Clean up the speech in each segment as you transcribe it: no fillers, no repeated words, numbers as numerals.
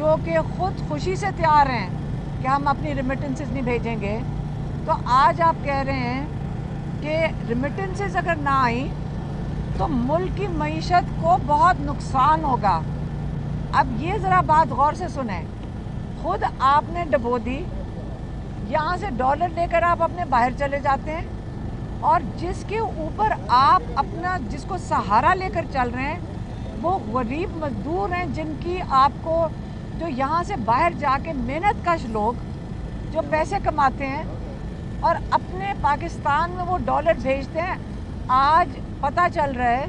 जो कि ख़ुद खुशी से तैयार हैं कि हम अपनी रेमिटेंसेस नहीं भेजेंगे, तो आज आप कह रहे हैं कि रेमिटेंसेस अगर ना आई तो मुल्क की मईशत को बहुत नुकसान होगा। अब ये ज़रा बात गौर से सुने, खुद आपने डबो दी, यहाँ से डॉलर लेकर आप अपने बाहर चले जाते हैं, और जिसके ऊपर आप अपना जिसको सहारा लेकर चल रहे हैं वो गरीब मजदूर हैं, जिनकी आपको जो यहाँ से बाहर जाके मेहनत कश लोग जो पैसे कमाते हैं और अपने पाकिस्तान में वो डॉलर भेजते हैं। आज पता चल रहा है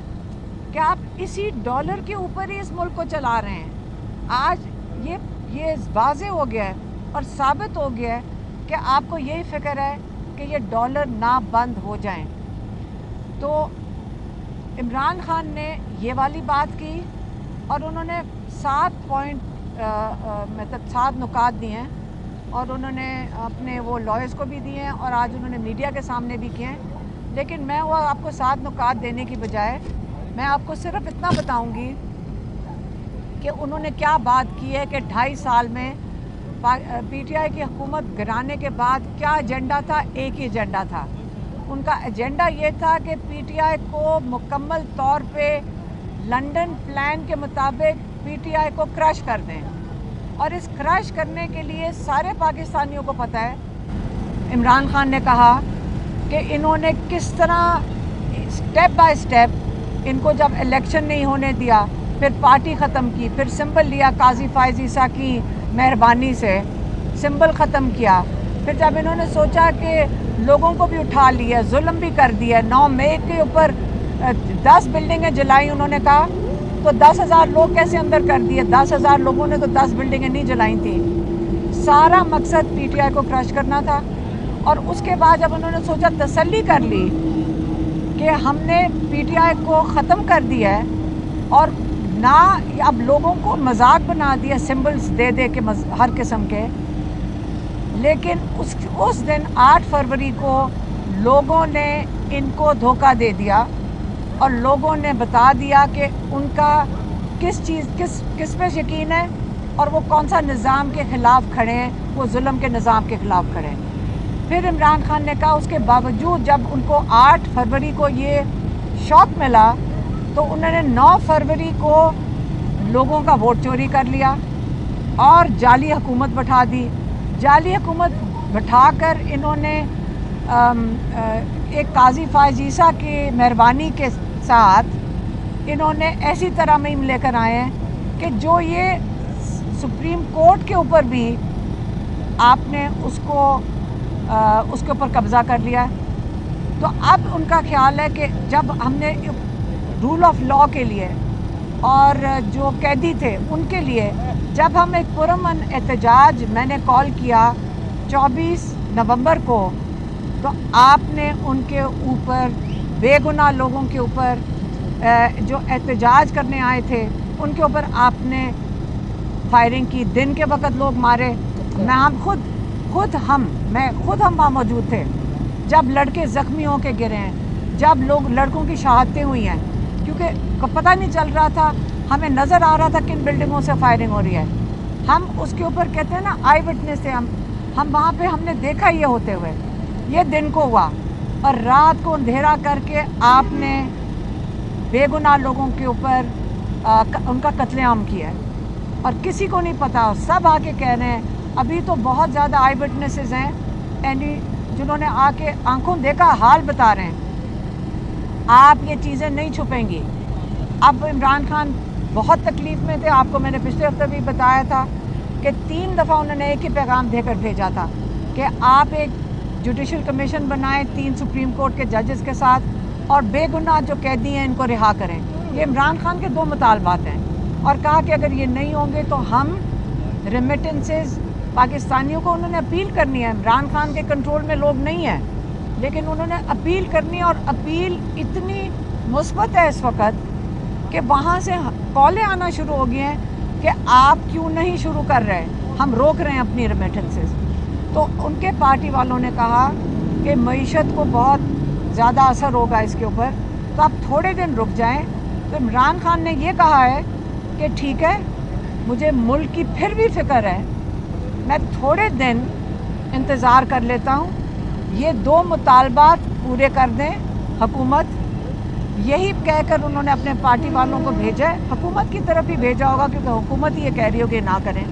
कि आप इसी डॉलर के ऊपर ही इस मुल्क को चला रहे हैं। आज ये वाज़े हो गया है और साबित हो गया है कि आपको यही फ़िक्र है कि ये डॉलर ना बंद हो जाएं। तो इमरान खान ने ये वाली बात की और उन्होंने 7 पॉइंट मतलब 7 नुकात दिए हैं, और उन्होंने अपने वो लॉयर्स को भी दिए हैं और आज उन्होंने मीडिया के सामने भी किए हैं। लेकिन मैं वो आपको 7 नुकात देने की बजाय मैं आपको सिर्फ इतना बताऊंगी कि उन्होंने क्या बात की है कि 2.5 साल में पीटीआई की हुकूमत गिराने के बाद क्या एजेंडा था। एक ही एजेंडा था उनका। एजेंडा ये था कि पीटीआई को मुकम्मल तौर पे लंदन प्लान के मुताबिक पीटीआई को क्रश कर दें, और इस क्रश करने के लिए सारे पाकिस्तानियों को पता है। इमरान खान ने कहा कि इन्होंने किस तरह स्टेप बाय स्टेप इनको जब इलेक्शन नहीं होने दिया, फिर पार्टी ख़त्म की, फिर सिंबल लिया काजी फायज ईसा की मेहरबानी से सिंबल ख़त्म किया, फिर जब इन्होंने सोचा कि लोगों को भी उठा लिया, जुल्म भी कर दिया, 9 मई के ऊपर 10 बिल्डिंगें जलाई उन्होंने कहा, तो 10,000 लोग कैसे अंदर कर दिए। 10,000 लोगों ने तो 10 बिल्डिंगें नहीं जलाई थी। सारा मकसद पीटीआई को क्रश करना था। और उसके बाद जब उन्होंने सोचा, तसल्ली कर ली कि हमने पीटीआई को ख़त्म कर दिया है और ना अब लोगों को मजाक बना दिया सिंबल्स दे दे के हर किस्म के, लेकिन उस दिन 8 फरवरी को लोगों ने इनको धोखा दे दिया और लोगों ने बता दिया कि उनका किस पे यकीन है और वो कौन सा निज़ाम के ख़िलाफ़ खड़े हैं, वो जुल्म के निज़ाम के ख़िलाफ़ खड़े हैं। फिर इमरान खान ने कहा उसके बावजूद जब उनको 8 फरवरी को ये शॉक मिला तो उन्होंने 9 फरवरी को लोगों का वोट चोरी कर लिया और जाली हुकूमत बैठा दी। जाली हुकूमत बैठाकर इन्होंने एक काजी फायज ईसा की मेहरबानी के साथ इन्होंने ऐसी तरह मुहिम लेकर आए हैं कि जो ये सुप्रीम कोर्ट के ऊपर भी आपने उसके ऊपर कब्ज़ा कर लिया। तो अब उनका ख्याल है कि जब हमने रूल ऑफ लॉ के लिए और जो कैदी थे उनके लिए जब हम एक पुरअमन एहतजाज मैंने कॉल किया 24 नवंबर को, तो आपने उनके ऊपर बेगुनाह लोगों के ऊपर जो एहतजाज करने आए थे उनके ऊपर आपने फायरिंग की। दिन के वक्त लोग मारे। मैं खुद हम वहाँ मौजूद थे जब लड़के ज़ख्मी होकर गिरे हैं, जब लड़कों की शहादतें हुई हैं, क्योंकि पता नहीं चल रहा था, हमें नज़र आ रहा था किन बिल्डिंगों से फायरिंग हो रही है। हम उसके ऊपर कहते हैं ना आई विटनेस थे हम वहाँ पे हमने देखा ये होते हुए। ये दिन को हुआ और रात को अंधेरा करके आपने बेगुनाह लोगों के ऊपर उनका कत्लेआम किया है और किसी को नहीं पता। सब आके कह रहे हैं, अभी तो बहुत ज़्यादा आई विटनेसेस हैं एंडी जिन्होंने आके आंखों देखा हाल बता रहे हैं। आप ये चीज़ें नहीं छुपेंगी। अब इमरान खान बहुत तकलीफ़ में थे, आपको मैंने पिछले हफ्ते भी बताया था कि 3 दफ़ा उन्होंने एक ही पैगाम देकर भेजा था कि आप एक जुडिशल कमीशन बनाएं 3 सुप्रीम कोर्ट के जजेस के साथ और बेगुनाह जो कैदी हैं इनको रिहा करें। ये इमरान खान के 2 मुतालबात हैं और कहा कि अगर ये नहीं होंगे तो हम रेमिटेंसेस पाकिस्तानियों को उन्होंने अपील करनी है। इमरान खान के कंट्रोल में लोग नहीं हैं, लेकिन उन्होंने अपील करनी है और अपील इतनी मुस्बत है इस वक्त कि वहाँ से कॉलें आना शुरू हो गई हैं कि आप क्यों नहीं शुरू कर रहे, हम रोक रहे हैं अपनी रेमिटेंसेस। तो उनके पार्टी वालों ने कहा कि मईशत को बहुत ज़्यादा असर होगा इसके ऊपर, तो आप थोड़े दिन रुक जाएं। तो इमरान खान ने ये कहा है कि ठीक है, मुझे मुल्क की फिर भी फ़िक्र है, मैं थोड़े दिन इंतज़ार कर लेता हूँ, ये 2 मुतालबात पूरे कर दें हुकूमत। यही कहकर उन्होंने अपने पार्टी वालों को भेजा है, हुकूमत की तरफ ही भेजा होगा क्योंकि हुकूमत ही ये कह रही होगी ना करें,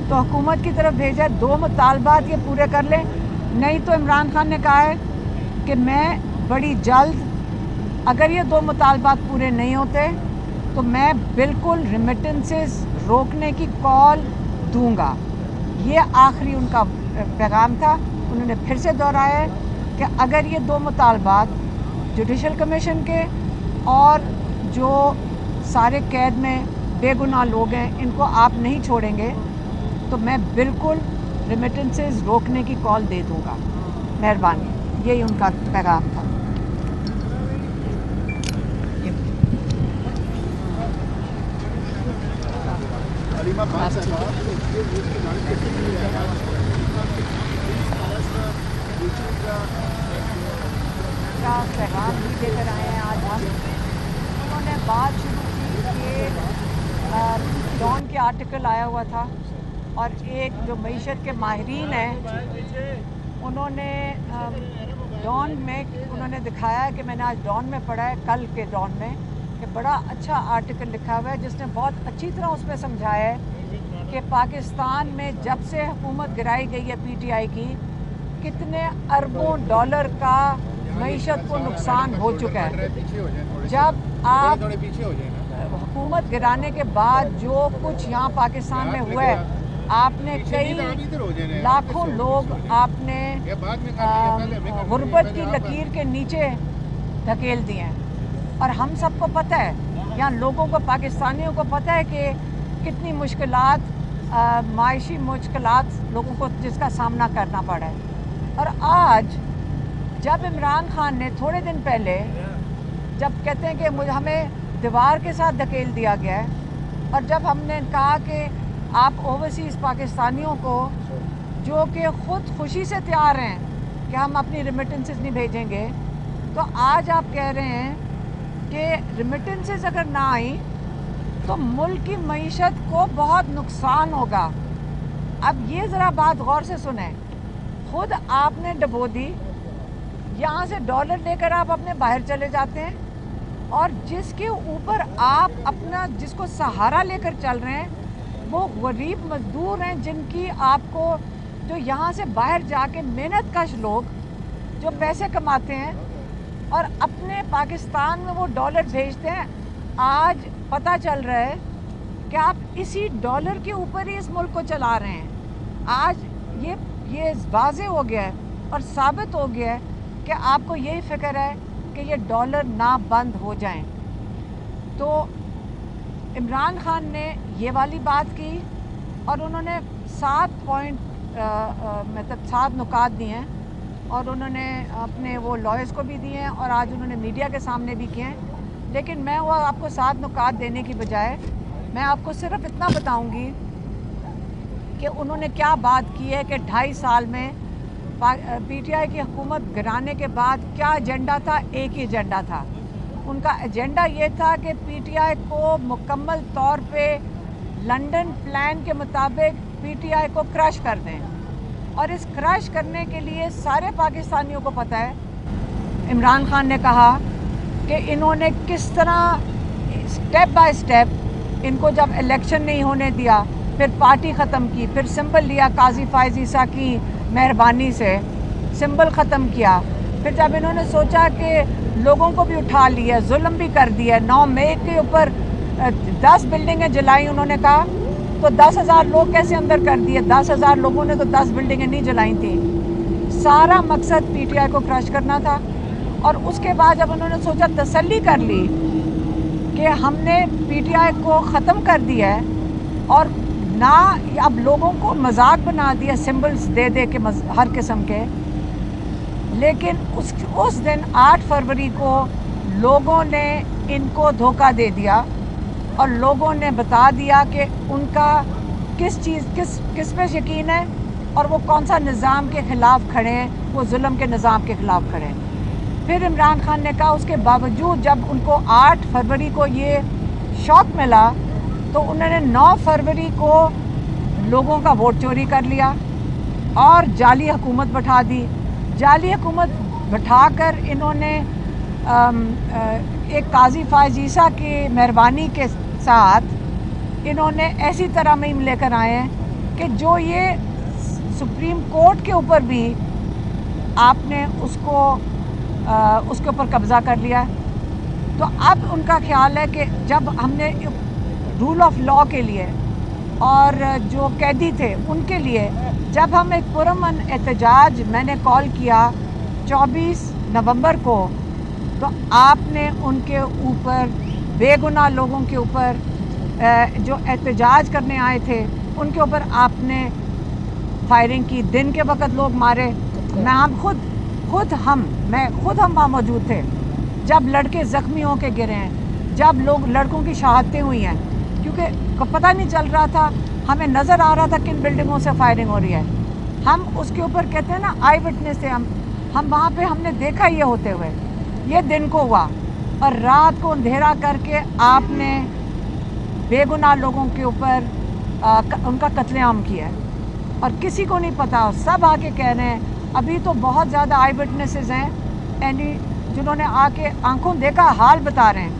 तो हुकूमत की तरफ भेजा है। 2 मुतालबात ये पूरे कर लें, नहीं तो इमरान खान ने कहा है कि मैं बड़ी जल्द, अगर ये 2 मुतालबात पूरे नहीं होते तो मैं बिल्कुल रिमिटेंसेस रोकने की कॉल दूंगा। ये आखिरी उनका पैगाम था। उन्होंने फिर से दोहराया है कि अगर ये 2 मुतालबात जुडिशल कमीशन के और जो सारे कैद में बेगुनाह लोग हैं इनको आप नहीं छोड़ेंगे तो मैं बिल्कुल रिमिटेंसेस रोकने की कॉल दे दूंगा। मेहरबानी, यही उनका पैगाम था। का पैगाम भी लेकर आए हैं आज हम। उन्होंने बात शुरू की कि डॉन के आर्टिकल आया हुआ था और एक जो मईशत के माहिरीन हैं उन्होंने डॉन में उन्होंने दिखाया कि मैंने आज डॉन में पढ़ा है, कल के डॉन में, कि बड़ा अच्छा आर्टिकल लिखा हुआ है जिसने बहुत अच्छी तरह उसमें समझाया है कि पाकिस्तान में जब से हुकूमत गिराई गई है पीटीआई की, कितने अरबों डॉलर का मईशत को नुकसान हो चुका है। जब आप हुकूमत गिराने के बाद जो कुछ यहाँ पाकिस्तान में हुआ है, आपने कई लाखों लोग आपने गुर्बत की लकीर के नीचे धकेल दिए हैं। और हम सबको पता है, यहाँ लोगों को, पाकिस्तानियों को पता है कि कितनी मुश्किलात, मायशी मुश्किलात लोगों को जिसका सामना करना पड़ा है। और आज जब इमरान खान ने थोड़े दिन पहले जब कहते हैं कि मुझे हमें दीवार के साथ धकेल दिया गया है, और जब हमने कहा कि आप ओवरसीज़ पाकिस्तानियों को जो कि ख़ुद खुशी से तैयार हैं कि हम अपनी रिमिटेंसेस नहीं भेजेंगे, तो आज आप कह रहे हैं कि रिमिटेंसेस अगर ना आई तो मुल्क की मईशत को बहुत नुकसान होगा। अब ये ज़रा बात गौर से सुने, खुद आपने डबो दी, यहाँ से डॉलर लेकर आप अपने बाहर चले जाते हैं, और जिसके ऊपर आप अपना, जिसको सहारा लेकर चल रहे हैं, वो गरीब मजदूर हैं जिनकी आपको, जो यहाँ से बाहर जाके मेहनत कश लोग जो पैसे कमाते हैं और अपने पाकिस्तान में वो डॉलर भेजते हैं। आज पता चल रहा है कि आप इसी डॉलर के ऊपर ही इस मुल्क को चला रहे हैं। आज ये वाज़े हो गया है और साबित हो गया है कि आपको यही फ़िक्र है कि ये डॉलर ना बंद हो जाएं। तो इमरान खान ने ये वाली बात की और उन्होंने 7 पॉइंट मतलब 7 नुकात दिए हैं, और उन्होंने अपने वो लॉयर्स को भी दिए हैं और आज उन्होंने मीडिया के सामने भी किए हैं। लेकिन मैं वो आपको 7 नुकात देने की बजाय मैं आपको सिर्फ इतना बताऊंगी कि उन्होंने क्या बात की है कि 2.5 साल में पीटीआई की हुकूमत गिराने के बाद क्या एजेंडा था। एक ही एजेंडा था उनका। एजेंडा ये था कि पीटीआई को मुकम्मल तौर पे लंदन प्लान के मुताबिक पीटीआई को क्रश कर दें, और इस क्रश करने के लिए सारे पाकिस्तानियों को पता है। इमरान खान ने कहा कि इन्होंने किस तरह स्टेप बाय स्टेप इनको, जब इलेक्शन नहीं होने दिया, फिर पार्टी ख़त्म की, फिर सिंबल लिया काजी फायज़ ईसा की मेहरबानी से सिंबल ख़त्म किया, फिर जब इन्होंने सोचा कि लोगों को भी उठा लिया, जुल्म भी कर दिया, 9 मई के ऊपर 10 बिल्डिंगें जलाई उन्होंने कहा, तो 10,000 लोग कैसे अंदर कर दिए। 10,000 लोगों ने तो 10 बिल्डिंगें नहीं जलाई थी। सारा मकसद पीटीआई को क्रश करना था। और उसके बाद जब उन्होंने सोचा, तसल्ली कर ली कि हमने पीटीआई को ख़त्म कर दिया है और ना अब लोगों को मजाक बना दिया सिंबल्स दे दे के हर किस्म के, लेकिन उस दिन 8 फरवरी को लोगों ने इनको धोखा दे दिया और लोगों ने बता दिया कि उनका किस पे यकीन है और वो कौन सा निज़ाम के ख़िलाफ़ खड़े हैं, वो जुल्म के निज़ाम के ख़िलाफ़ खड़े हैं। फिर इमरान खान ने कहा, उसके बावजूद जब उनको 8 फरवरी को ये शॉक मिला तो उन्होंने 9 फरवरी को लोगों का वोट चोरी कर लिया और जाली हुकूमत बैठा दी। जाली हुकूमत बैठाकर इन्होंने एक काजी फायज ईसा की मेहरबानी के साथ इन्होंने ऐसी तरह मुहिम लेकर आए हैं कि जो ये सुप्रीम कोर्ट के ऊपर भी आपने उसके ऊपर कब्ज़ा कर लिया। तो अब उनका ख्याल है कि जब हमने रूल ऑफ लॉ के लिए और जो कैदी थे उनके लिए जब हम एक पुरअमन एहतजाज मैंने कॉल किया 24 नवंबर को, तो आपने उनके ऊपर बेगुनाह लोगों के ऊपर जो एहतजाज करने आए थे उनके ऊपर आपने फायरिंग की। दिन के वक्त लोग मारे। मैं खुद हम वहाँ मौजूद थे जब लड़के ज़ख्मी होकर गिरे हैं, जब लड़कों की शहादतें हुई हैं, क्योंकि पता नहीं चल रहा था, हमें नज़र आ रहा था किन बिल्डिंगों से फायरिंग हो रही है। हम उसके ऊपर कहते हैं ना आई विटनेस थे हम वहाँ पे हमने देखा ये होते हुए। ये दिन को हुआ और रात को अंधेरा करके आपने बेगुनाह लोगों के ऊपर उनका कत्लेआम किया है और किसी को नहीं पता। सब आके कह रहे हैं, अभी तो बहुत ज़्यादा आई विटनेसेस हैं एंड जिन्होंने आके आंखों देखा हाल बता रहे हैं।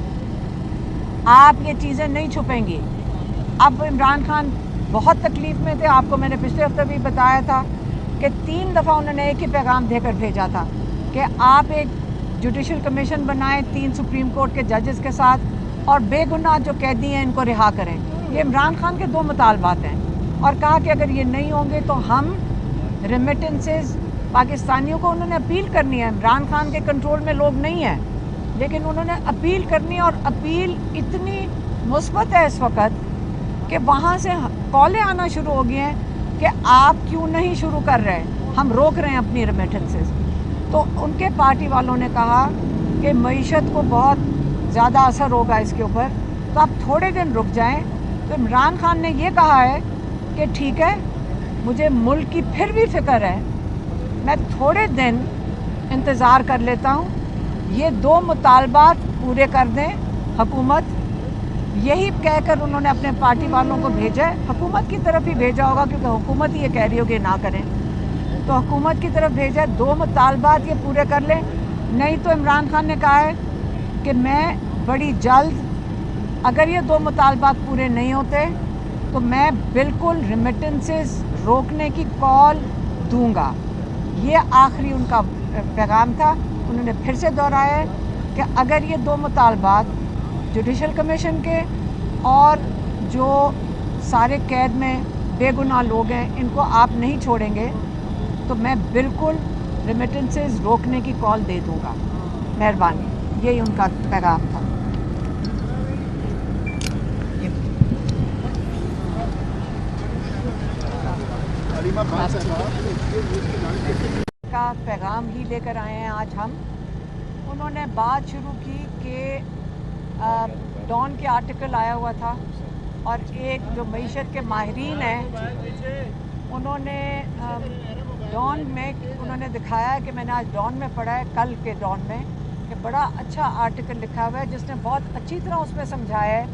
आप ये चीज़ें नहीं छुपेंगी। अब इमरान खान बहुत तकलीफ़ में थे। आपको मैंने पिछले हफ्ते भी बताया था कि 3 दफ़ा उन्होंने एक ही पैगाम देकर भेजा था कि आप एक जुडिशल कमीशन बनाएं 3 सुप्रीम कोर्ट के जजेस के साथ और बेगुनाह जो कैदी हैं इनको रिहा करें। ये इमरान खान के 2 मुतालबात हैं और कहा कि अगर ये नहीं होंगे तो हम रेमिटेंसेस पाकिस्तानियों को उन्होंने अपील करनी है। इमरान खान के कंट्रोल में लोग नहीं हैं, लेकिन उन्होंने अपील करनी है और अपील इतनी मुस्बत है इस वक्त कि वहाँ से कॉलें आना शुरू हो गई हैं कि आप क्यों नहीं शुरू कर रहे, हम रोक रहे हैं अपनी रेमिटेंसेस। तो उनके पार्टी वालों ने कहा कि मईशत को बहुत ज़्यादा असर होगा इसके ऊपर, तो आप थोड़े दिन रुक जाएं। तो इमरान खान ने ये कहा है कि ठीक है, मुझे मुल्क की फिर भी फ़िक्र है, मैं थोड़े दिन इंतज़ार कर लेता हूँ, ये 2 मुतालबात पूरे कर दें हुकूमत। यही कहकर उन्होंने अपने पार्टी वालों को भेजा है, हुकूमत की तरफ ही भेजा होगा क्योंकि हुकूमत ही ये कह रही हो कि ना करें, तो हुकूमत की तरफ भेजा है 2 मुतालबात ये पूरे कर लें। नहीं तो इमरान खान ने कहा है कि मैं बड़ी जल्द, अगर ये 2 मुतालबात पूरे नहीं होते तो मैं बिल्कुल रेमिटेंसेस रोकने की कॉल दूंगा। ये आखिरी उनका पैगाम था। उन्होंने फिर से दोहराया है कि अगर ये 2 मुतालबात जुडिशल कमीशन के और जो सारे कैद में बेगुनाह लोग हैं इनको आप नहीं छोड़ेंगे तो मैं बिल्कुल रेमिटेंसेस रोकने की कॉल दे दूंगा। मेहरबानी। यही उनका पैगाम था। का पैगाम ही लेकर आए हैं आज हम। उन्होंने बात शुरू की कि डॉन के आर्टिकल आया हुआ था और एक जो मईशत के माहिरीन हैं उन्होंने डॉन में उन्होंने दिखाया कि मैंने आज डॉन में पढ़ा है, कल के डॉन में, कि बड़ा अच्छा आर्टिकल लिखा हुआ है जिसने बहुत अच्छी तरह उसमें समझाया है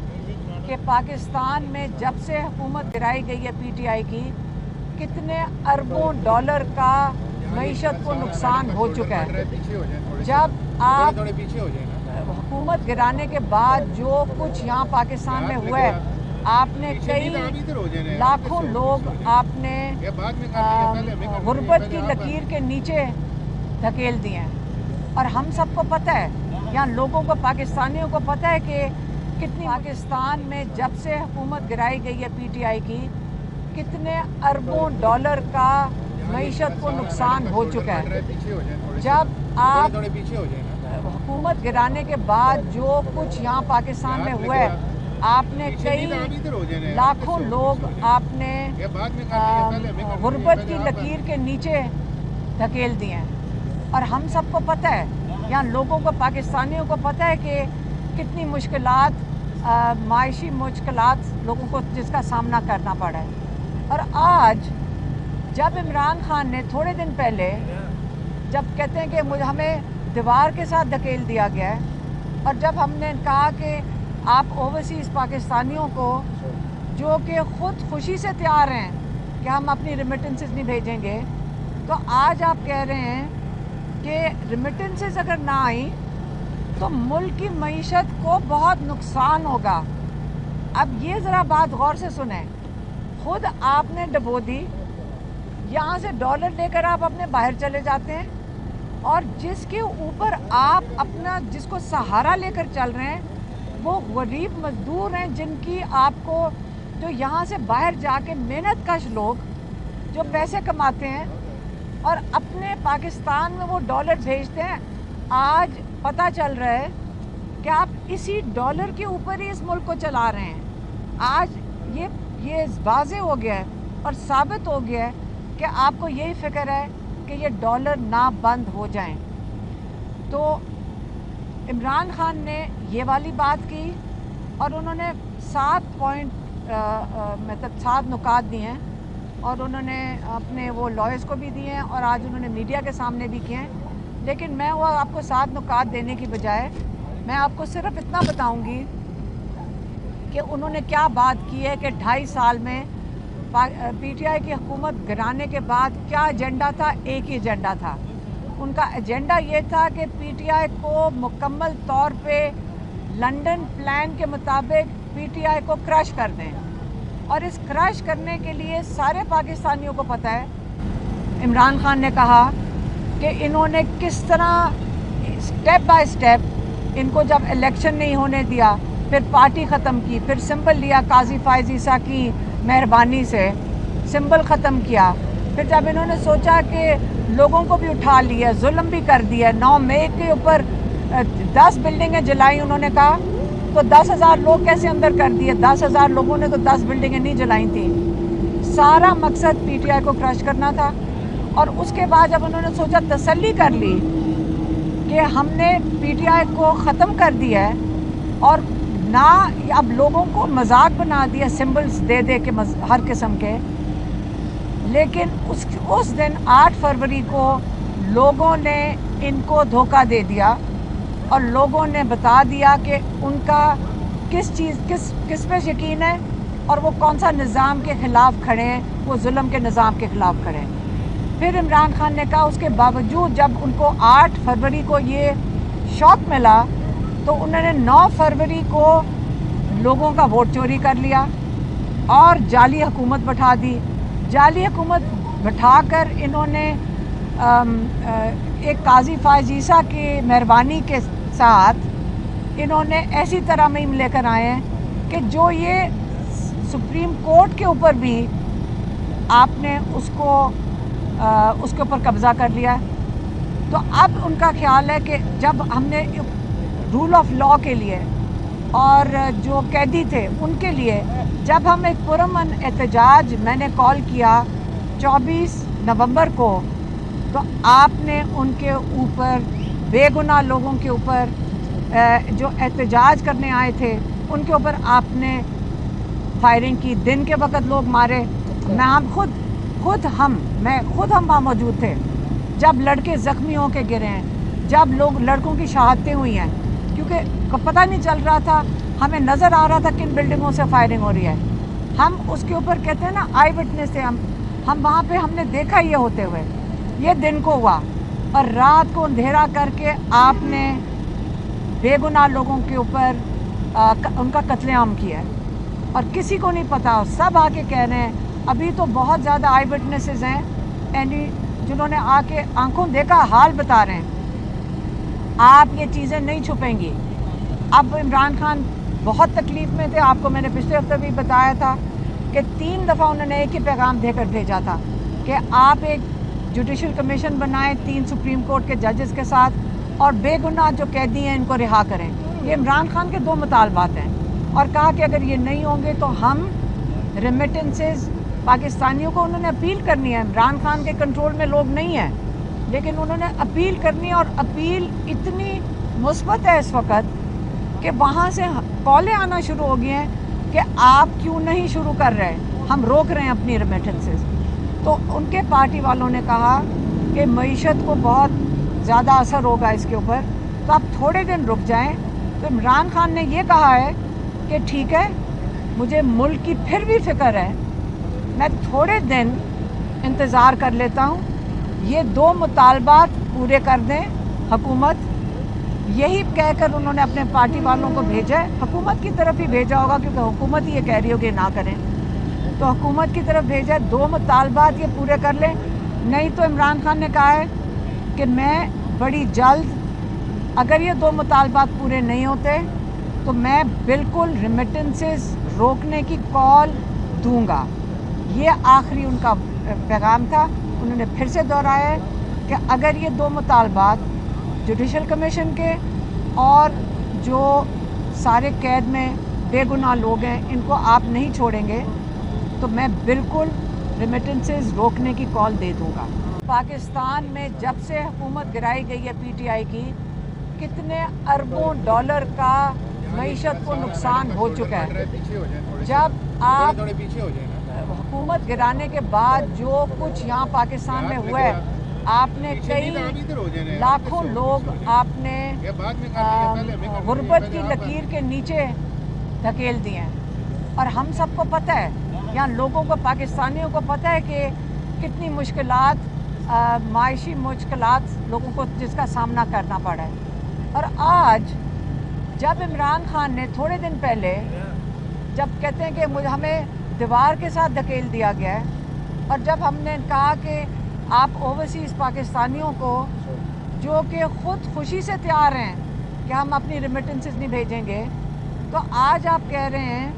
कि पाकिस्तान में जब से हुकूमत गिराई गई है पीटीआई की, कितने अरबों डॉलर का मईशत को नुकसान हो चुका है। जब आप हुकूमत गिराने के बाद जो कुछ यहाँ पाकिस्तान में हुआ है, आपने कई लाखों लोग आपने गुर्बत की लकीर के नीचे धकेल दिए हैं और हम सबको पता है, यहाँ लोगों को, पाकिस्तानियों को पता है कि कितनी पाकिस्तान में जब से हुकूमत गिराई गई है पीटीआई की, कितने अरबों डॉलर का मईशत को नुकसान हो चुका है। जब आप हुकूमत गिराने के बाद जो कुछ यहाँ पाकिस्तान में हुआ है, आपने कई लाखों लोग आपने गुर्बत की लकीर के नीचे धकेल दिए हैं और हम सबको पता है, यहाँ लोगों को, पाकिस्तानियों को पता है कि कितनी मुश्किलात, मायशी मुश्किलात लोगों को जिसका सामना करना पड़ा है। और आज जब इमरान खान ने थोड़े दिन पहले जब कहते हैं कि मुझे हमें दीवार के साथ धकेल दिया गया है और जब हमने कहा कि आप ओवरसीज़ पाकिस्तानियों को जो कि खुद खुशी से तैयार हैं कि हम अपनी रेमिटेंसेस नहीं भेजेंगे, तो आज आप कह रहे हैं कि रेमिटेंसेस अगर ना आई तो मुल्क की मईशत को बहुत नुकसान होगा। अब ये ज़रा बात गौर से सुने, खुद आपने डबो दी, यहाँ से डॉलर लेकर आप अपने बाहर चले जाते हैं, और जिसके ऊपर आप अपना जिसको सहारा लेकर चल रहे हैं वो गरीब मजदूर हैं, जिनकी आपको जो यहाँ से बाहर जाके मेहनत कश लोग जो पैसे कमाते हैं और अपने पाकिस्तान में वो डॉलर भेजते हैं। आज पता चल रहा है कि आप इसी डॉलर के ऊपर ही इस मुल्क को चला रहे हैं। आज ये वाज़े हो गया है और साबित हो गया है कि आपको यही फिक्र है कि ये डॉलर ना बंद हो जाएं। तो इमरान खान ने ये वाली बात की और उन्होंने 7 पॉइंट मतलब 7 नुकात दिए हैं और उन्होंने अपने वो लॉयर्स को भी दिए हैं और आज उन्होंने मीडिया के सामने भी किए हैं। लेकिन मैं वो आपको 7 नुकात देने की बजाय मैं आपको सिर्फ इतना बताऊंगी कि उन्होंने क्या बात की है कि 2.5 साल में पीटीआई की हुकूमत गिराने के बाद क्या एजेंडा था। एक ही एजेंडा था उनका। एजेंडा ये था कि पीटीआई को मुकम्मल तौर पे लंदन प्लान के मुताबिक पीटीआई को क्रश कर दें, और इस क्रश करने के लिए सारे पाकिस्तानियों को पता है। इमरान खान ने कहा कि इन्होंने किस तरह स्टेप बाय स्टेप इनको जब इलेक्शन नहीं होने दिया, फिर पार्टी ख़त्म की, फिर सिंबल लिया काजी फायज़ ईसा की मेहरबानी से सिंबल ख़त्म किया, फिर जब इन्होंने सोचा कि लोगों को भी उठा लिया, जुल्म भी कर दिया, 9 मई के ऊपर 10 बिल्डिंगें जलाई उन्होंने कहा, तो 10,000 लोग कैसे अंदर कर दिए। 10,000 लोगों ने तो 10 बिल्डिंगें नहीं जलाई थी। सारा मकसद पीटीआई को क्रश करना था। और उसके बाद जब उन्होंने सोचा, तसल्ली कर ली कि हमने पीटीआई को ख़त्म कर दिया है और ना अब लोगों को मजाक बना दिया सिंबल्स दे दे के हर किस्म के, लेकिन उस दिन 8 फरवरी को लोगों ने इनको धोखा दे दिया और लोगों ने बता दिया कि उनका किस पे यकीन है और वो कौन सा निज़ाम के ख़िलाफ़ खड़े हैं, वो जुल्म के निज़ाम के ख़िलाफ़ खड़े हैं। फिर इमरान खान ने कहा उसके बावजूद जब उनको 8 फरवरी को ये शॉक मिला तो उन्होंने 9 फरवरी को लोगों का वोट चोरी कर लिया और जाली हुकूमत बैठा दी। जाली हुकूमत बैठाकर इन्होंने एक काजी फायज़ ईसा की मेहरबानी के साथ इन्होंने ऐसी तरह मुहिम लेकर आए हैं कि जो ये सुप्रीम कोर्ट के ऊपर भी आपने उसके ऊपर कब्ज़ा कर लिया है। तो अब उनका ख्याल है कि जब हमने रूल ऑफ लॉ के लिए और जो कैदी थे उनके लिए जब हम एक पुरअमन एहतजाज मैंने कॉल किया 24 नवंबर को, तो आपने उनके ऊपर बेगुनाह लोगों के ऊपर जो एहतजाज करने आए थे उनके ऊपर आपने फायरिंग की। दिन के वक्त लोग मारे। हम वहाँ मौजूद थे जब लड़के ज़ख्मी होकर गिरे हैं, जब लड़कों की शहादतें हुई हैं, क्योंकि पता नहीं चल रहा था, हमें नज़र आ रहा था किन बिल्डिंगों से फायरिंग हो रही है। हम उसके ऊपर कहते हैं ना आई विटनेस थे हम वहाँ पे हमने देखा ये होते हुए। ये दिन को हुआ और रात को अंधेरा करके आपने बेगुनाह लोगों के ऊपर उनका कत्लेआम किया है और किसी को नहीं पता। सब आके कह रहे हैं, अभी तो बहुत ज़्यादा आई विटनेसेस हैं यानी जिन्होंने आके आंखों देखा हाल बता रहे हैं। आप ये चीज़ें नहीं छुपेंगी। अब इमरान खान बहुत तकलीफ़ में थे, आपको मैंने पिछले हफ्ते भी बताया था कि 3 दफ़ा उन्होंने एक ही पैगाम देकर भेजा था कि आप एक जुडिशल कमीशन बनाएं 3 सुप्रीम कोर्ट के जजेस के साथ और बेगुनाह जो कैदी हैं इनको रिहा करें। ये इमरान खान के 2 मुतालबात हैं और कहा कि अगर ये नहीं होंगे तो हम रेमिटेंसेस पाकिस्तानियों को उन्होंने अपील करनी है। इमरान खान के कंट्रोल में लोग नहीं हैं, लेकिन उन्होंने अपील करनी है और अपील इतनी मुस्बत है इस वक्त कि वहाँ से कॉलें आना शुरू हो गई हैं कि आप क्यों नहीं शुरू कर रहे, हम रोक रहे हैं अपनी रेमिटेंसेस। तो उनके पार्टी वालों ने कहा कि मईशत को बहुत ज़्यादा असर होगा इसके ऊपर, तो आप थोड़े दिन रुक जाएं। तो इमरान खान ने ये कहा है कि ठीक है, मुझे मुल्क की फिर भी फ़िक्र है, मैं थोड़े दिन इंतज़ार कर लेता हूँ। ये 2 मुतालबात पूरे कर दें हुकूमत, यही कहकर उन्होंने अपने पार्टी वालों को भेजा है। हुकूमत की तरफ ही भेजा होगा क्योंकि हुकूमत ही ये कह रही होगी ना करें, तो हुकूमत की तरफ भेजा है। 2 मुतालबात ये पूरे कर लें, नहीं तो इमरान खान ने कहा है कि मैं बड़ी जल्द, अगर ये 2 मुतालबात पूरे नहीं होते तो मैं बिल्कुल रेमिटेंसेस रोकने की कॉल दूंगा। ये आखिरी उनका पैगाम था। उन्होंने फिर से दोहराया है कि अगर ये 2 मुतालबात जुडिशल कमीशन के और जो सारे कैद में बेगुनाह लोग हैं इनको आप नहीं छोड़ेंगे तो मैं बिल्कुल रेमिटेंसेस रोकने की कॉल दे दूंगा। पाकिस्तान में जब से हुकूमत गिराई गई है पीटीआई की, कितने अरबों डॉलर का मईशत को नुकसान हो चुका है। जब आप हुकूमत गिराने के बाद जो कुछ यहाँ पाकिस्तान में हुआ है, आपने कई लाखों लोग आपने गुर्बत की लकीर के नीचे धकेल दिए हैं। और हम सबको पता है, यहाँ लोगों को, पाकिस्तानियों को पता है कि कितनी मुश्किलात, मायशी मुश्किलात लोगों को जिसका सामना करना पड़ा है। और आज जब इमरान खान ने थोड़े दिन पहले जब कहते हैं कि हमें दीवार के साथ धकेल दिया गया है, और जब हमने कहा कि आप ओवरसीज़ पाकिस्तानियों को जो कि ख़ुद खुशी से तैयार हैं कि हम अपनी रेमिटेंसेस नहीं भेजेंगे, तो आज आप कह रहे हैं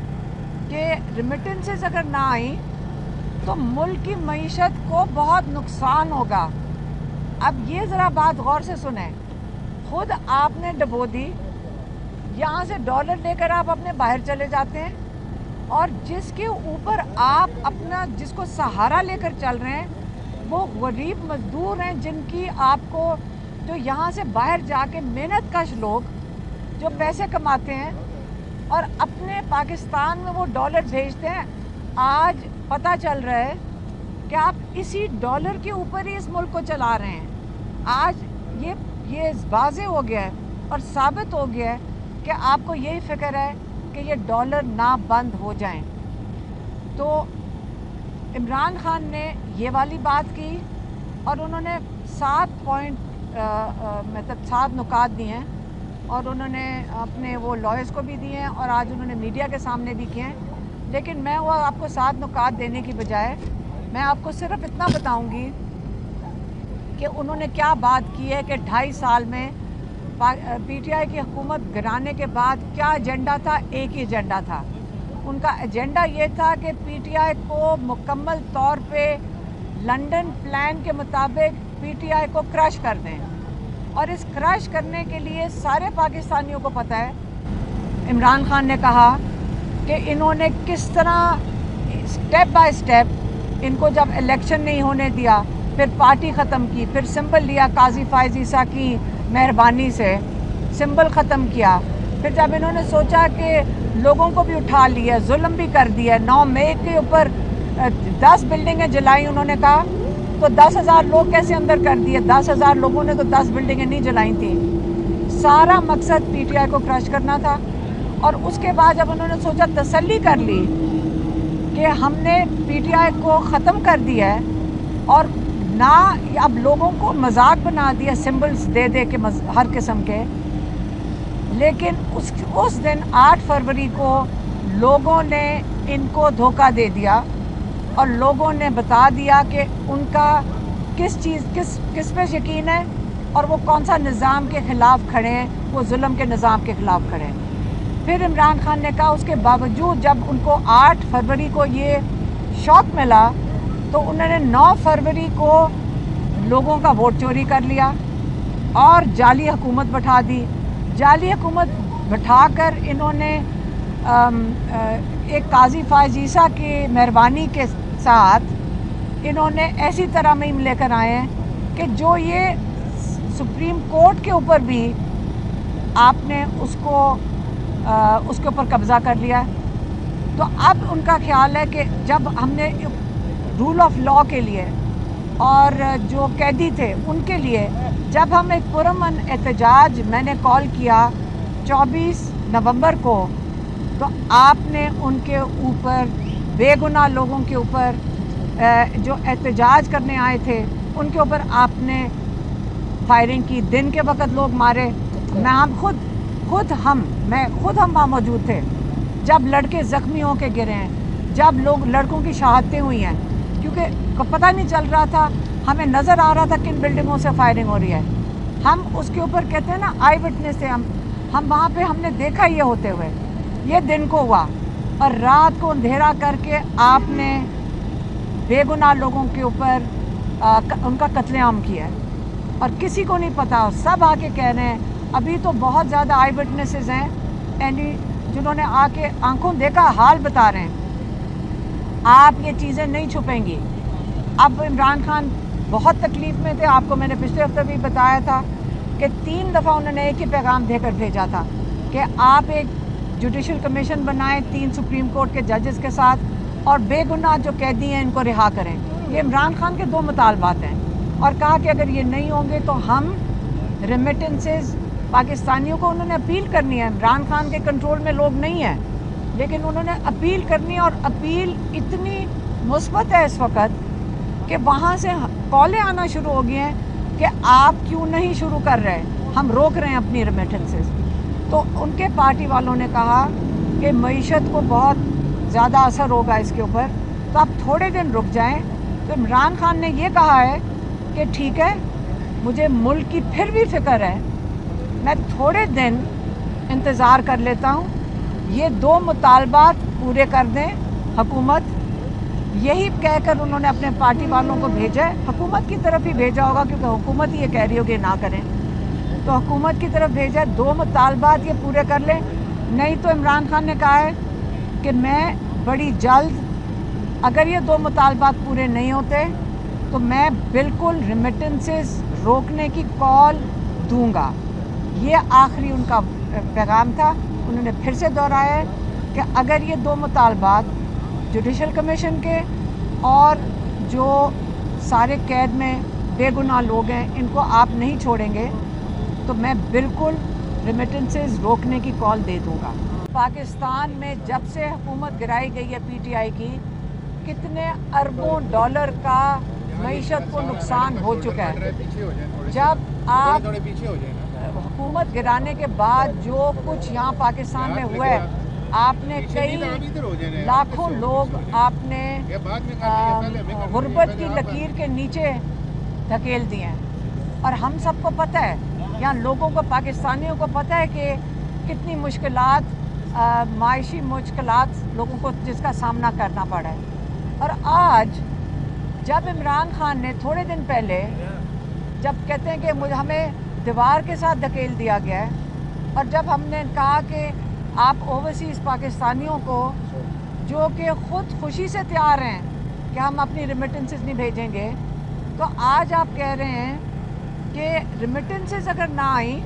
कि रेमिटेंसेस अगर ना आई तो मुल्क की मईशत को बहुत नुकसान होगा। अब ये ज़रा बात गौर से सुने, खुद आपने डबो दी, यहाँ से डॉलर लेकर आप अपने बाहर चले जाते हैं, और जिसके ऊपर आप अपना, जिसको सहारा लेकर चल रहे हैं, वो गरीब मजदूर हैं जिनकी आपको, जो यहाँ से बाहर जाके मेहनत कश लोग जो पैसे कमाते हैं और अपने पाकिस्तान में वो डॉलर भेजते हैं। आज पता चल रहा है कि आप इसी डॉलर के ऊपर ही इस मुल्क को चला रहे हैं। आज ये वाज़े हो गया है और साबित हो गया है कि आपको यही फ़िक्र है कि ये डॉलर ना बंद हो जाएं। तो इमरान खान ने ये वाली बात की और उन्होंने 7 पॉइंट मतलब 7 नुकात दिए हैं, और उन्होंने अपने वो लॉयर्स को भी दिए हैं और आज उन्होंने मीडिया के सामने भी किए हैं। लेकिन मैं वो आपको 7 नुकात देने की बजाय मैं आपको सिर्फ इतना बताऊंगी कि उन्होंने क्या बात की है कि 2.5 साल में पीटीआई की हुकूमत गिराने के बाद क्या एजेंडा था। एक ही एजेंडा था उनका। एजेंडा ये था कि पीटीआई को मुकम्मल तौर पे लंदन प्लान के मुताबिक पीटीआई को क्रश कर दें, और इस क्रश करने के लिए सारे पाकिस्तानियों को पता है। इमरान खान ने कहा कि इन्होंने किस तरह स्टेप बाय स्टेप इनको, जब इलेक्शन नहीं होने दिया, फिर पार्टी ख़त्म की, फिर सिंबल लिया काजी फायज़ ईसा की मेहरबानी से सिंबल ख़त्म किया, फिर जब इन्होंने सोचा कि लोगों को भी उठा लिया, जुल्म भी कर दिया, 9 मई के ऊपर 10 बिल्डिंगें जलाई उन्होंने कहा, तो 10,000 लोग कैसे अंदर कर दिए। 10,000 लोगों ने तो 10 बिल्डिंगें नहीं जलाई थी। सारा मकसद पीटीआई को क्रश करना था। और उसके बाद जब उन्होंने सोचा, तसल्ली कर ली कि हमने पीटीआई को ख़त्म कर दिया है और ना अब लोगों को मजाक बना दिया सिंबल्स दे दे के हर किस्म के, लेकिन उस दिन 8 फरवरी को लोगों ने इनको धोखा दे दिया और लोगों ने बता दिया कि उनका किस पे यकीन है और वो कौन सा निज़ाम के ख़िलाफ़ खड़े हैं, वो जुल्म के निज़ाम के ख़िलाफ़ खड़े हैं। फिर इमरान खान ने कहा, उसके बावजूद जब उनको 8 फरवरी को ये शॉक मिला तो उन्होंने 9 फरवरी को लोगों का वोट चोरी कर लिया और जाली हुकूमत बैठा दी। जाली हुकूमत बैठाकर इन्होंने एक काजी फायज़ ईसा की मेहरबानी के साथ इन्होंने ऐसी तरह मुहिम लेकर आए हैं कि जो ये सुप्रीम कोर्ट के ऊपर भी आपने उसके ऊपर कब्ज़ा कर लिया। तो अब उनका ख्याल है कि जब हमने रूल ऑफ लॉ के लिए और जो कैदी थे उनके लिए, जब हम एक पुरअमन एहतजाज मैंने कॉल किया 24 नवंबर को, तो आपने उनके ऊपर, बेगुनाह लोगों के ऊपर जो एहतजाज करने आए थे उनके ऊपर आपने फायरिंग की। दिन के वक्त लोग मारे। मैं खुद हम वहाँ मौजूद थे जब लड़के ज़ख्मी होकर गिरे हैं, जब लड़कों की शहादतें हुई हैं, क्योंकि पता नहीं चल रहा था, हमें नज़र आ रहा था किन बिल्डिंगों से फायरिंग हो रही है। हम उसके ऊपर कहते हैं ना आई विटनेस थे हम वहाँ पे हमने देखा ये होते हुए। ये दिन को हुआ और रात को अंधेरा करके आपने बेगुनाह लोगों के ऊपर उनका कत्लेआम किया है और किसी को नहीं पता। सब आके कह रहे हैं, अभी तो बहुत ज़्यादा आई विटनेसेस हैं जिन्होंने आके आंखों देखा हाल बता रहे हैं। आप ये चीज़ें नहीं छुपेंगी। अब इमरान खान बहुत तकलीफ़ में थे। आपको मैंने पिछले हफ्ते भी बताया था कि 3 दफ़ा उन्होंने एक ही पैगाम देकर भेजा था कि आप एक जुडिशल कमीशन बनाएं 3 सुप्रीम कोर्ट के जजेस के साथ और बेगुनाह जो कैदी हैं इनको रिहा करें। ये इमरान खान के 2 मुतालबात हैं और कहा कि अगर ये नहीं होंगे तो हम रेमिटेंसेस पाकिस्तानियों को उन्होंने अपील करनी है। इमरान खान के कंट्रोल में लोग नहीं हैं, लेकिन उन्होंने अपील करनी है और अपील इतनी मुस्बत है इस वक्त कि वहाँ से कॉलें आना शुरू हो गई हैं कि आप क्यों नहीं शुरू कर रहे, हम रोक रहे हैं अपनी रेमिटेंसेस। तो उनके पार्टी वालों ने कहा कि मईशत को बहुत ज़्यादा असर होगा इसके ऊपर, तो आप थोड़े दिन रुक जाएं। तो इमरान खान ने ये कहा है कि ठीक है, मुझे मुल्क की फिर भी फ़िक्र है, मैं थोड़े दिन इंतज़ार कर लेता हूँ, ये 2 मुतालबात पूरे कर दें हुकूमत। यही कहकर उन्होंने अपने पार्टी वालों को भेजा है। हुकूमत की तरफ ही भेजा होगा क्योंकि हुकूमत ये कह रही होगी ना करें, तो हुकूमत की तरफ भेजा है 2 मुतालबात ये पूरे कर लें। नहीं तो इमरान खान ने कहा है कि मैं बड़ी जल्द, अगर ये 2 मुतालबात पूरे नहीं होते तो मैं बिल्कुल रेमिटेंसेस रोकने की कॉल दूंगा। ये आखिरी उनका पैगाम था। उन्होंने फिर से दोहराया है कि अगर ये 2 मुतालबात जुडिशल कमीशन के और जो सारे कैद में बेगुनाह लोग हैं इनको आप नहीं छोड़ेंगे तो मैं बिल्कुल रेमिटेंसेस रोकने की कॉल दे दूंगा। पाकिस्तान में जब से हुकूमत गिराई गई है पीटीआई की, कितने अरबों डॉलर का मईशत को नुकसान हो चुका है। जब आप हुकूमत गिराने के बाद जो कुछ यहाँ पाकिस्तान में हुआ है, आपने कई लाखों लोग आपने गुर्बत की लकीर के नीचे धकेल दिए हैं और हम सबको पता है, यहाँ लोगों को, पाकिस्तानियों को पता है कि कितनी मुश्किलात, मायशी मुश्किलात लोगों को जिसका सामना करना पड़ा है। और आज जब इमरान खान ने थोड़े दिन पहले जब कहते हैं कि मुझे हमें दीवार के साथ धकेल दिया गया है और जब हमने कहा कि आप ओवरसीज़ पाकिस्तानियों को जो कि ख़ुद खुशी से तैयार हैं कि हम अपनी रेमिटेंसेस नहीं भेजेंगे, तो आज आप कह रहे हैं कि रेमिटेंसेस अगर ना आई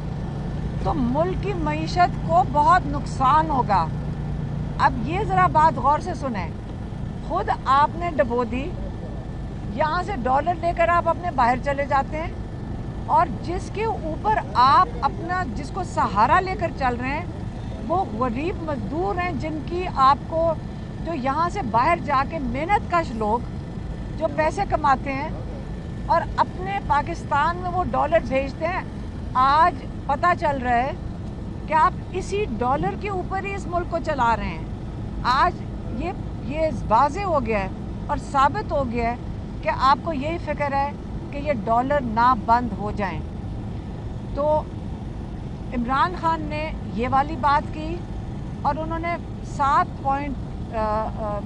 तो मुल्क की मईशत को बहुत नुकसान होगा। अब ये ज़रा बात गौर से सुने, खुद आपने डबो दी, यहाँ से डॉलर लेकर आप अपने बाहर चले जाते हैं और जिसके ऊपर आप अपना, जिसको सहारा लेकर चल रहे हैं वो गरीब मजदूर हैं, जिनकी आपको, जो यहाँ से बाहर जाके मेहनत कश लोग जो पैसे कमाते हैं और अपने पाकिस्तान में वो डॉलर भेजते हैं। आज पता चल रहा है कि आप इसी डॉलर के ऊपर ही इस मुल्क को चला रहे हैं। आज ये वाज़े हो गया है और साबित हो गया है कि आपको यही फ़िक्र है कि ये डॉलर ना बंद हो जाएं। तो इमरान खान ने ये वाली बात की और उन्होंने 7 पॉइंट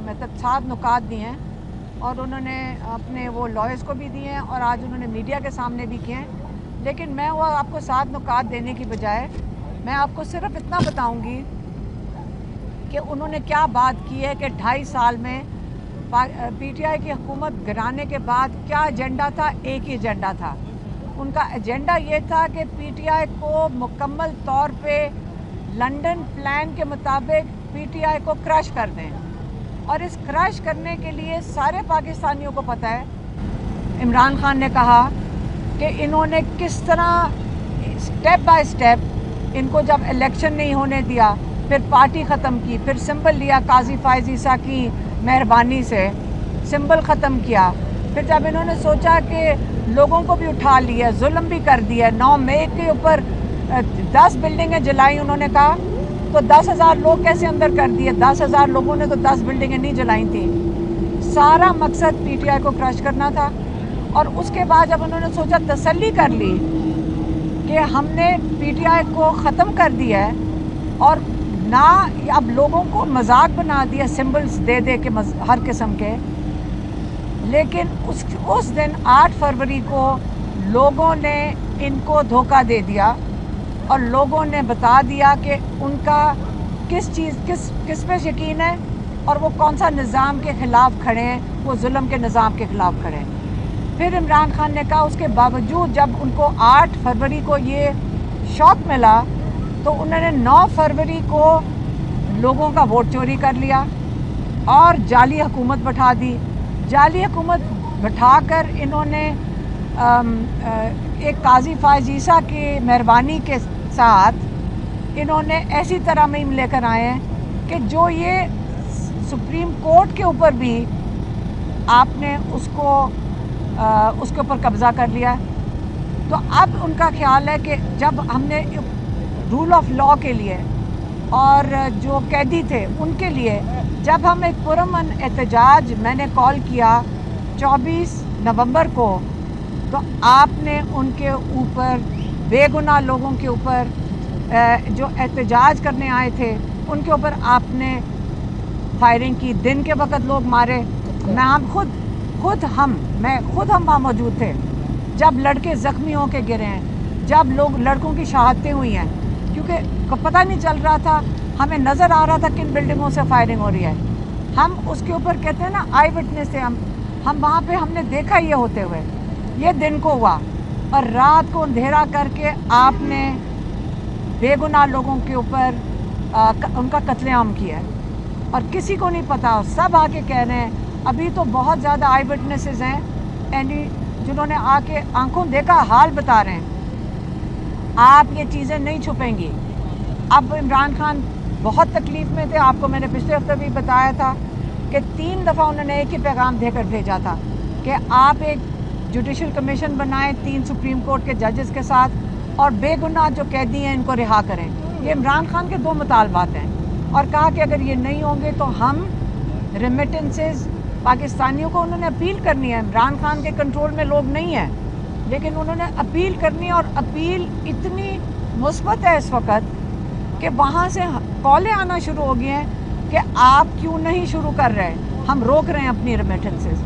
मतलब 7 नुकात दिए हैं और उन्होंने अपने वो लॉयर्स को भी दिए हैं और आज उन्होंने मीडिया के सामने भी किए हैं। लेकिन मैं वो आपको 7 नुकात देने की बजाय मैं आपको सिर्फ इतना बताऊंगी कि उन्होंने क्या बात की है कि 2.5 साल में पीटीआई की हुकूमत गिराने के बाद क्या एजेंडा था। एक ही एजेंडा था उनका। एजेंडा ये था कि पीटीआई को मुकम्मल तौर पे लंदन प्लान के मुताबिक पीटीआई को क्रश कर दें और इस क्रश करने के लिए सारे पाकिस्तानियों को पता है। इमरान खान ने कहा कि इन्होंने किस तरह स्टेप बाय स्टेप, इनको जब इलेक्शन नहीं होने दिया फिर पार्टी ख़त्म की, फिर सिंबल लिया काजी फायज़ ईसा की मेहरबानी से सिंबल ख़त्म किया। फिर जब इन्होंने सोचा कि लोगों को भी उठा लिया, जुल्म भी कर दिया, 9 मई के ऊपर 10 बिल्डिंगें जलाई उन्होंने कहा, तो 10,000 लोग कैसे अंदर कर दिए? 10,000 लोगों ने तो 10 बिल्डिंगें नहीं जलाई थी। सारा मकसद पीटीआई को क्रश करना था। और उसके बाद जब उन्होंने सोचा, तसल्ली कर ली कि हमने पीटीआई को ख़त्म कर दिया है और ना अब लोगों को मजाक बना दिया सिंबल्स दे दे के हर किस्म के, लेकिन उस दिन 8 फरवरी को लोगों ने इनको धोखा दे दिया और लोगों ने बता दिया कि उनका किस पे यकीन है और वो कौन सा निज़ाम के ख़िलाफ़ खड़े हैं, वो जुल्म के निज़ाम के ख़िलाफ़ खड़े हैं। फिर इमरान खान ने कहा, उसके बावजूद जब उनको 8 फरवरी को ये शॉक मिला तो उन्होंने 9 फरवरी को लोगों का वोट चोरी कर लिया और जाली हुकूमत बैठा दी। जाली हुकूमत बैठाकर इन्होंने एक काजी फायज़ ईसा की मेहरबानी के साथ इन्होंने ऐसी तरह मुहिम लेकर आए हैं कि जो ये सुप्रीम कोर्ट के ऊपर भी आपने उसके ऊपर कब्ज़ा कर लिया है। तो अब उनका ख्याल है कि जब हमने रूल ऑफ लॉ के लिए और जो कैदी थे उनके लिए जब हम एक पुरअमन एहतजाज मैंने कॉल किया 24 नवंबर को, तो आपने उनके ऊपर, बेगुनाह लोगों के ऊपर जो एहतजाज करने आए थे उनके ऊपर आपने फायरिंग की। दिन के वक्त लोग मारे। हम वहाँ मौजूद थे जब लड़के ज़ख्मी होकर गिरे हैं, जब लड़कों की शहादतें हुई हैं, क्योंकि पता नहीं चल रहा था, हमें नज़र आ रहा था किन बिल्डिंगों से फायरिंग हो रही है। हम उसके ऊपर कहते हैं ना आई विटनेस थे, हम वहाँ पे हमने देखा ये होते हुए। ये दिन को हुआ और रात को अंधेरा करके आपने बेगुनाह लोगों के ऊपर उनका कत्लेआम किया है और किसी को नहीं पता। सब आके कह रहे हैं, अभी तो बहुत ज़्यादा आई विटनेसेस हैं एंडी जिन्होंने आके आंखों देखा हाल बता रहे हैं। आप ये चीज़ें नहीं छुपेंगी। अब इमरान खान बहुत तकलीफ़ में थे, आपको मैंने पिछले हफ्ते भी बताया था कि 3 दफ़ा उन्होंने एक ही पैगाम देकर भेजा था कि आप एक जुडिशल कमीशन बनाएं 3 सुप्रीम कोर्ट के जजेस के साथ और बेगुनाह जो कैदी हैं इनको रिहा करें। ये इमरान खान के 2 मुतालबात हैं और कहा कि अगर ये नहीं होंगे तो हम रेमिटेंसेस पाकिस्तानियों को उन्होंने अपील करनी है। इमरान खान के कंट्रोल में लोग नहीं हैं, लेकिन उन्होंने अपील करनी है और अपील इतनी मुस्बत है इस वक्त कि वहाँ से कॉलें आना शुरू हो गई हैं कि आप क्यों नहीं शुरू कर रहे, हम रोक रहे हैं अपनी रेमिटेंसेस।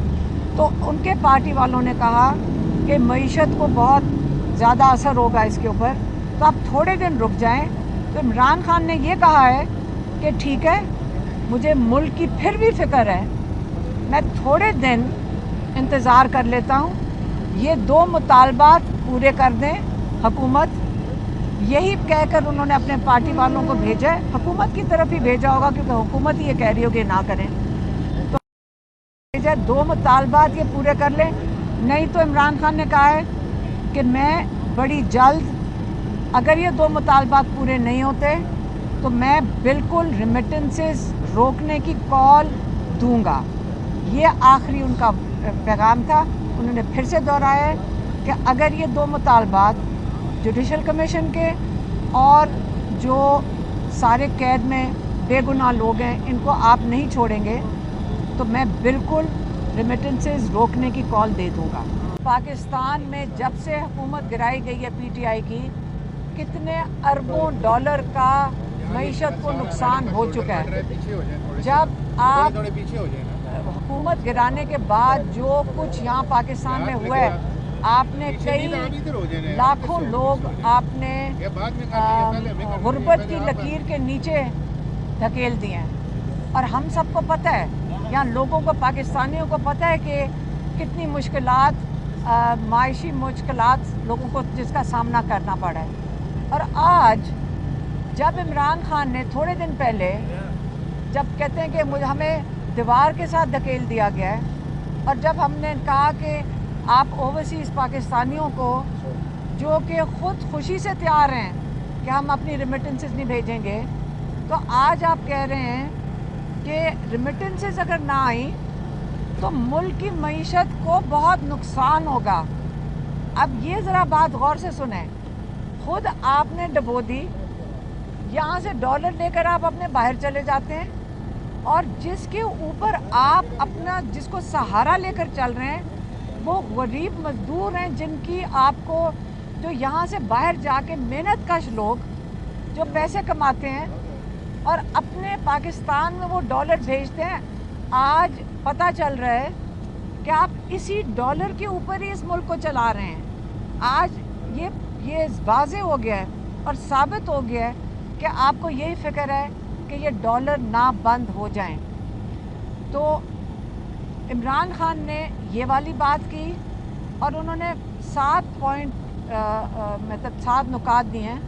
तो उनके पार्टी वालों ने कहा कि मईशत को बहुत ज़्यादा असर होगा इसके ऊपर, तो आप थोड़े दिन रुक जाएं। तो इमरान खान ने ये कहा है कि ठीक है, मुझे मुल्क की फिर भी फ़िक्र है, मैं थोड़े दिन इंतज़ार कर लेता हूँ, ये 2 मुतालबात पूरे कर दें हुकूमत। यही कहकर उन्होंने अपने पार्टी वालों को भेजा है, हुकूमत की तरफ ही भेजा होगा क्योंकि हुकूमत ही ये कह रही होगी ना करें। तो भेजा 2 मुतालबात ये पूरे कर लें, नहीं तो इमरान खान ने कहा है कि मैं बड़ी जल्द, अगर ये 2 मुतालबात पूरे नहीं होते तो मैं बिल्कुल रेमिटेंसेस रोकने की कॉल दूंगा। ये आखिरी उनका पैगाम था। उन्होंने फिर से दोहराया है कि अगर ये 2 मुतालबात जुडिशल कमीशन के और जो सारे कैद में बेगुनाह लोग हैं इनको आप नहीं छोड़ेंगे तो मैं बिल्कुल रेमिटेंसेस रोकने की कॉल दे दूंगा। पाकिस्तान में जब से हुकूमत गिराई गई है पीटीआई की, कितने अरबों डॉलर का मईशत को नुकसान हो चुका है। जब आप हुकूमत गिराने के बाद जो कुछ यहाँ पाकिस्तान में हुआ है, आपने कई लाखों लोग आपने गुर्बत की लकीर के नीचे धकेल दिए हैं। और हम सबको पता है, यहाँ लोगों को, पाकिस्तानियों को पता है कि कितनी मुश्किलात, मायशी मुश्किलात लोगों को जिसका सामना करना पड़ा है। और आज जब इमरान खान ने थोड़े दिन पहले जब कहते हैं कि मुझे हमें दीवार के साथ धकेल दिया गया है, और जब हमने कहा कि आप ओवरसीज़ पाकिस्तानियों को जो कि ख़ुद खुशी से तैयार हैं कि हम अपनी रेमिटेंसेस नहीं भेजेंगे, तो तो आज आप कह रहे हैं कि रिमिटेंसेस अगर ना आई तो मुल्क की मईशत को बहुत नुकसान होगा। अब ये ज़रा बात गौर से सुने, खुद आपने डबो दी, यहाँ से डॉलर लेकर आप अपने बाहर चले जाते हैं, और जिसके ऊपर आप अपना जिसको सहारा लेकर चल रहे हैं वो गरीब मजदूर हैं, जिनकी आपको जो यहाँ से बाहर जाके मेहनत कश लोग जो पैसे कमाते हैं और अपने पाकिस्तान में वो डॉलर भेजते हैं। आज पता चल रहा है कि आप इसी डॉलर के ऊपर ही इस मुल्क को चला रहे हैं। आज ये वाज़े हो गया है और साबित हो गया है कि आपको यही फिक्र है कि ये डॉलर ना बंद हो जाएं। तो इमरान खान ने ये वाली बात की और उन्होंने 7 पॉइंट मतलब 7 नुकात दिए हैं,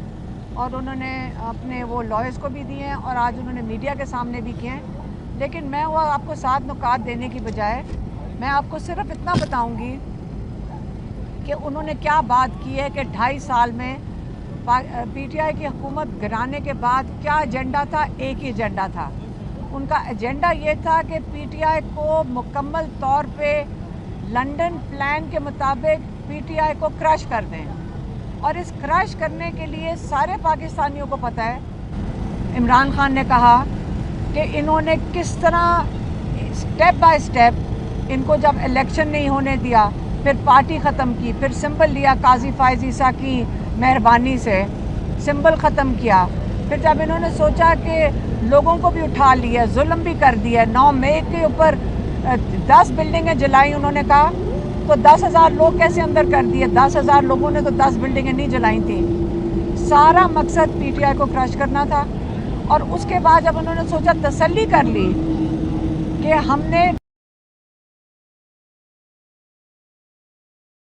और उन्होंने अपने वो लॉयर्स को भी दिए हैं और आज उन्होंने मीडिया के सामने भी किए हैं। लेकिन मैं वो आपको 7 नुकात देने की बजाय मैं आपको सिर्फ इतना बताऊंगी कि उन्होंने क्या बात की है कि 2.5 साल में पीटीआई की हुकूमत गिराने के बाद क्या एजेंडा था। एक ही एजेंडा था उनका। एजेंडा ये था कि पीटीआई को मुकम्मल तौर पे लंदन प्लान के मुताबिक पीटीआई को क्रश कर दें, और इस क्रश करने के लिए सारे पाकिस्तानियों को पता है। इमरान खान ने कहा कि इन्होंने किस तरह स्टेप बाय स्टेप इनको जब इलेक्शन नहीं होने दिया, फिर पार्टी ख़त्म की, फिर सिंबल लिया काजी फायज़ ईसा की मेहरबानी से सिंबल ख़त्म किया, फिर जब इन्होंने सोचा कि लोगों को भी उठा लिया, जुल्म भी कर दिया, 9 मई के ऊपर 10 बिल्डिंगें जलाई उन्होंने कहा, तो 10,000 लोग कैसे अंदर कर दिए। 10,000 लोगों ने तो 10 बिल्डिंगें नहीं जलाई थी। सारा मकसद पीटीआई को क्रश करना था। और उसके बाद जब उन्होंने सोचा, तसल्ली कर ली कि हमने